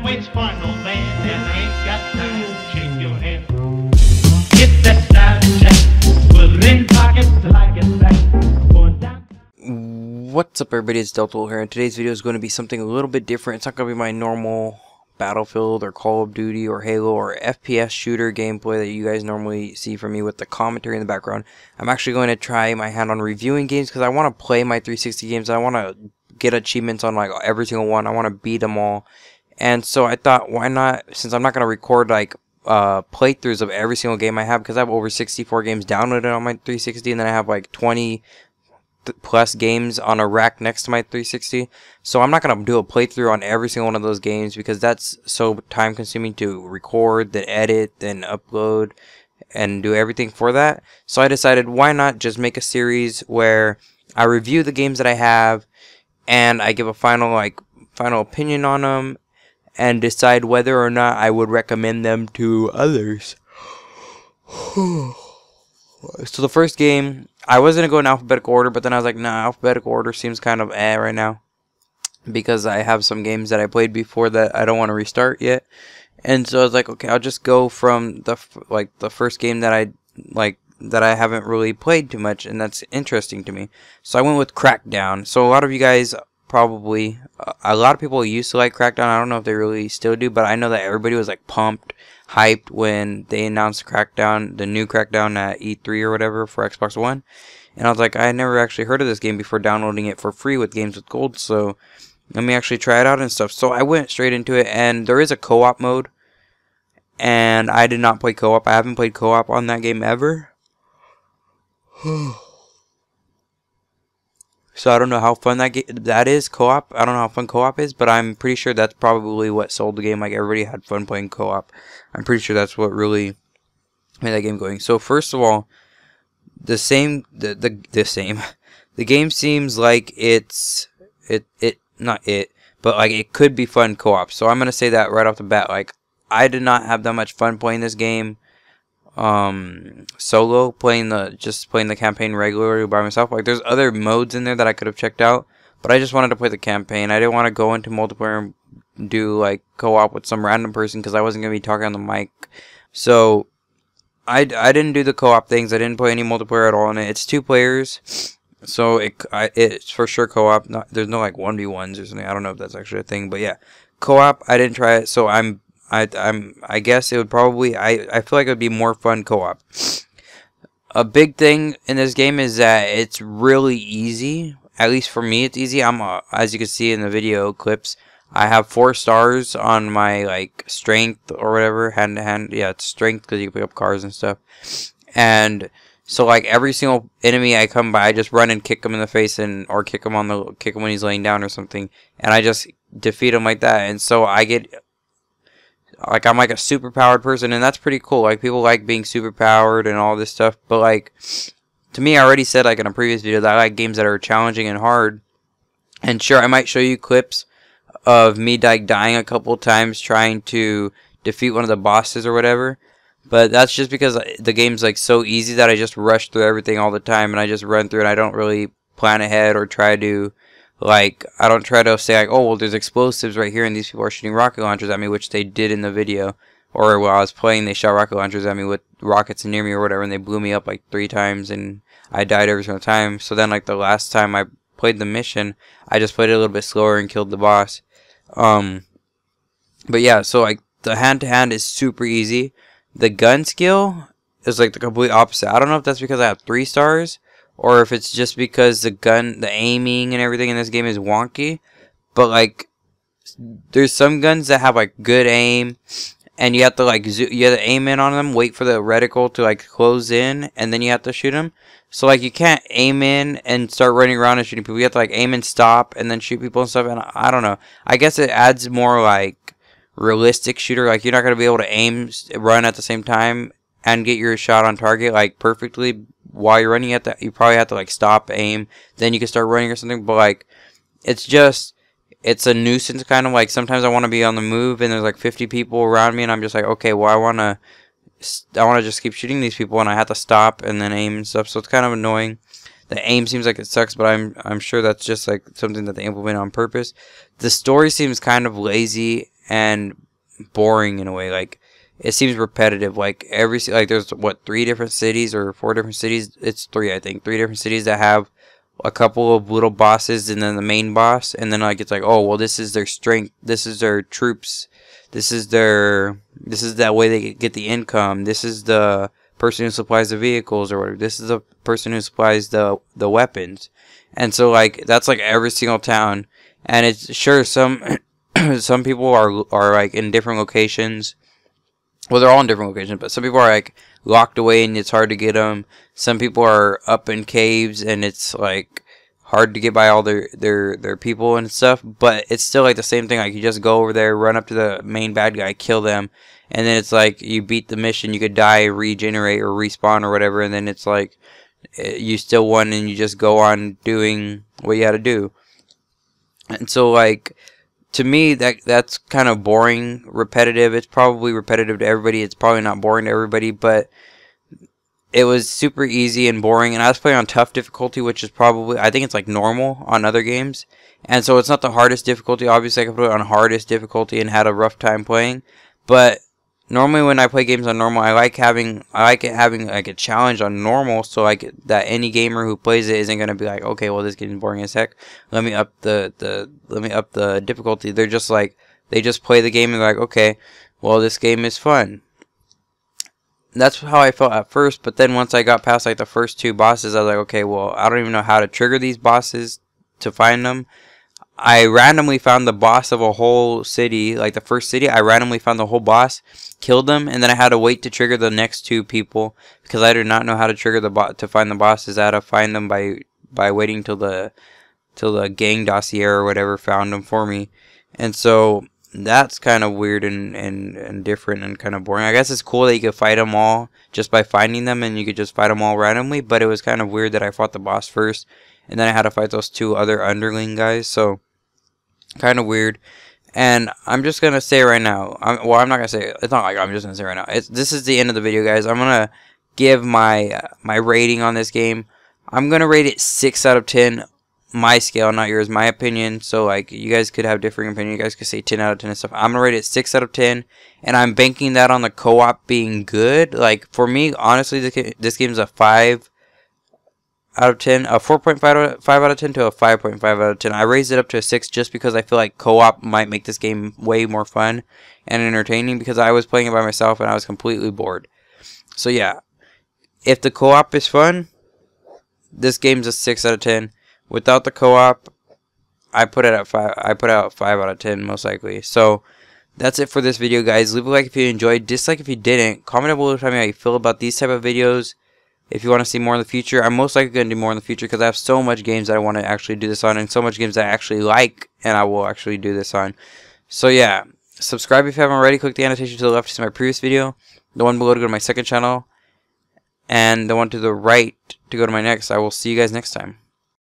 waits for no man and ain't got time to shake your hand. Get that style check, put it in pockets like it's back. Going down. What's up everybody, it's Delta here, and today's video is going to be something a little bit different. It's not going to be my normal Battlefield or Call of Duty or Halo or FPS shooter gameplay that you guys normally see from me with the commentary in the background. I'm actually going to try my hand on reviewing games because I want to play my 360 games. I want to get achievements on like every single one. I want to beat them all. And so I thought, why not, since I'm not going to record like playthroughs of every single game I have, because I have over 64 games downloaded on my 360, and then I have like 20 plus games on a rack next to my 360. So I'm not going to do a playthrough on every single one of those games because that's so time consuming to record, then edit, then upload, and do everything for that. So I decided, why not just make a series where I review the games that I have and I give a final opinion on them and decide whether or not I would recommend them to others. So the first game, I was going to go in alphabetical order, but then I was like, nah, alphabetical order seems kind of right now, because I have some games that I played before that I don't want to restart yet. And so I was like, okay, I'll just go from the first game that I haven't really played too much, and that's interesting to me. So I went with Crackdown. So a lot of you guys probably, a lot of people used to like Crackdown. I don't know if they really still do, but I know that everybody was like pumped, hyped when they announced Crackdown, the new Crackdown at E3 or whatever for Xbox One. And I was like, I had never actually heard of this game before downloading it for free with Games with Gold, so let me actually try it out and stuff. So I went straight into it, and there is a co-op mode, and I did not play co-op. I haven't played co-op on that game ever. So I don't know how fun that is, co-op. I don't know how fun co-op is, but I'm pretty sure that's probably what sold the game. Like, everybody had fun playing co-op. I'm pretty sure that's what really made that game going. So first of all, the game seems like but like it could be fun co-op. So I'm gonna say that right off the bat. Like, I did not have that much fun playing this game solo, just playing the campaign regularly by myself. Like, there's other modes in there that I could have checked out, but I just wanted to play the campaign. I didn't want to go into multiplayer and do like co-op with some random person because I wasn't gonna be talking on the mic. So I didn't do the co-op things. I didn't play any multiplayer at all in it. It's 2 players, so it's for sure co-op. There's no like 1v1s or something. I don't know if that's actually a thing, but yeah, co-op. I didn't try it, so I guess it would probably, I feel like it would be more fun co-op. A big thing in this game is that it's really easy. At least for me, it's easy. As you can see in the video clips, I have 4 stars on my like strength or whatever, hand to hand. Yeah, it's strength because you can pick up cars and stuff. And so like every single enemy I come by, I just run and kick him in the face, or kick him when he's laying down or something, and I just defeat him like that. And so I get, like, I'm like a super powered person, and that's pretty cool. Like, people like being super powered and all this stuff, but like, to me, I already said like in a previous video that I like games that are challenging and hard. And sure, I might show you clips of me like dying a couple times trying to defeat one of the bosses or whatever, but that's just because the game's like so easy that I just rush through everything all the time, and I just run through it. I don't really plan ahead or try to, like, I don't try to say like, oh well, there's explosives right here and these people are shooting rocket launchers at me, which they did in the video, or while I was playing they shot rocket launchers at me with rockets near me or whatever, and they blew me up like 3 times and I died every single time. So then like the last time I played the mission, I just played it a little bit slower and killed the boss. But yeah, so like the hand to hand is super easy. The gun skill is like the complete opposite. I don't know if that's because I have 3 stars, or if it's just because the aiming and everything in this game is wonky. But like, there's some guns that have like good aim, and you have to like you have to aim in on them, wait for the reticle to like close in, and then you have to shoot them. So like, you can't aim in and start running around and shooting people. You have to like aim and stop and then shoot people and stuff. And I don't know. I guess it adds more like realistic shooter. Like, you're not gonna be able to aim, run at the same time, and get your shot on target like perfectly while you're running at that. You probably have to like stop, aim, then you can start running or something. But like, it's a nuisance kind of. Like, sometimes I want to be on the move and there's like 50 people around me, and I'm just like, okay, well, I want to just keep shooting these people, and I have to stop and then aim and stuff. So it's kind of annoying. The aim seems like it sucks, but I'm sure that's just like something that they implement on purpose. The story seems kind of lazy and boring in a way. Like, it seems repetitive. Like, there's what, 3 different cities or 4 different cities? It's 3, I think. 3 different cities that have a couple of little bosses and then the main boss, and then like it's like, oh well, this is their strength, this is their troops, this is that way they get the income, this is the person who supplies the vehicles or whatever, this is the person who supplies the weapons. And so like that's like every single town, and it's sure some some people are like in different locations. Well, they're all in different locations, but some people are like locked away and it's hard to get them. Some people are up in caves and it's like hard to get by all their people and stuff. But it's still like the same thing. Like, you just go over there, run up to the main bad guy, kill them, and then it's like you beat the mission. You could die, regenerate, or respawn or whatever, and then it's like you still won and you just go on doing what you had to do. And so like, to me, that's kind of boring, repetitive. It's probably repetitive to everybody. It's probably not boring to everybody, but it was super easy and boring. And I was playing on tough difficulty, which is probably, I think it's like normal on other games. And so it's not the hardest difficulty. Obviously, I could put it on hardest difficulty and had a rough time playing. But normally when I play games on normal, I like it having like a challenge on normal, so like that any gamer who plays it isn't gonna be like, okay, well, this game is boring as heck, let me up the difficulty. They're just like, they just play the game and they're like, okay, well, this game is fun. That's how I felt at first, but then once I got past like the first 2 bosses, I was like, okay, well, I don't even know how to trigger these bosses to find them. I randomly found the boss of a whole city, like the first city. I randomly found the whole boss, killed them, and then I had to wait to trigger the next 2 people because I did not know how to trigger to find the bosses. I had to find them by waiting till the gang dossier or whatever found them for me. And so that's kind of weird and different and kind of boring. I guess it's cool that you could fight them all just by finding them, and you could just fight them all randomly. But it was kind of weird that I fought the boss first, and then I had to fight those 2 other underling guys. So kind of weird. And I'm just gonna say right now, I'm not gonna say it. It's not like I'm just gonna say right now. This is the end of the video, guys. I'm gonna give my rating on this game. I'm gonna rate it 6 out of 10. My scale, not yours, my opinion. So like, you guys could have differing opinion. You guys could say 10 out of 10 and stuff. I'm gonna rate it 6 out of 10, and I'm banking that on the co-op being good. Like, for me, honestly, this game's a 5 out of 10, a 4.5 out of 10 to a 5.5 out of 10. I raised it up to a 6 just because I feel like co-op might make this game way more fun and entertaining, because I was playing it by myself and I was completely bored. So yeah, if the co-op is fun, this game's a 6 out of 10. Without the co-op, I put it at 5. I put out 5 out of 10 most likely. So that's it for this video, guys. Leave a like if you enjoyed, dislike if you didn't. Comment down below to tell me how you feel about these type of videos. If you want to see more in the future, I'm most likely going to do more in the future because I have so much games that I want to actually do this on, and so much games that I actually like and I will actually do this on. So yeah, subscribe if you haven't already. Click the annotation to the left to see my previous video, the one below to go to my second channel, and the one to the right to go to my next. I will see you guys next time.